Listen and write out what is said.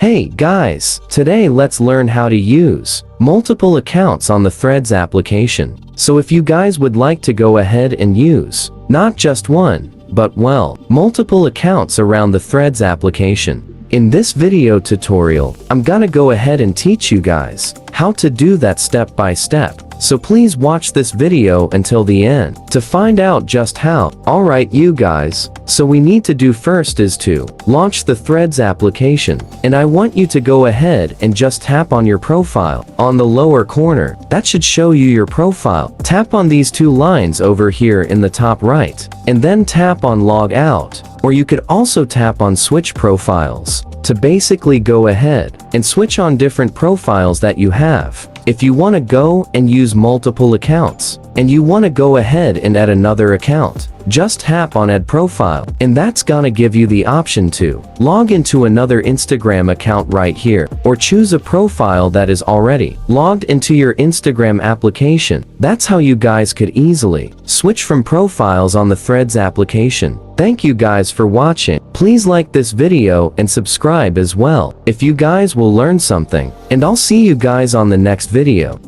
Hey guys, today let's learn how to use multiple accounts on the Threads application. So if you guys would like to go ahead and use not just one, but multiple accounts around the Threads application. In this video tutorial, I'm gonna go ahead and teach you guys how to do that step by step. So please watch this video until the end to find out just how. Alright you guys, so we need to do first is to launch the Threads application, and I want you to go ahead and just tap on your profile on the lower corner. That should show you your profile. Tap on these two lines over here in the top right, and then tap on log out, or you could also tap on switch profiles to basically go ahead and switch on different profiles that you have. If you want to go and use multiple accounts, and you want to go ahead and add another account, just tap on add profile, and that's gonna give you the option to log into another Instagram account right here, or choose a profile that is already logged into your Instagram application. That's how you guys could easily switch from profiles on the Threads application. Thank you guys for watching. Please like this video and subscribe as well if you guys will learn something, and I'll see you guys on the next video.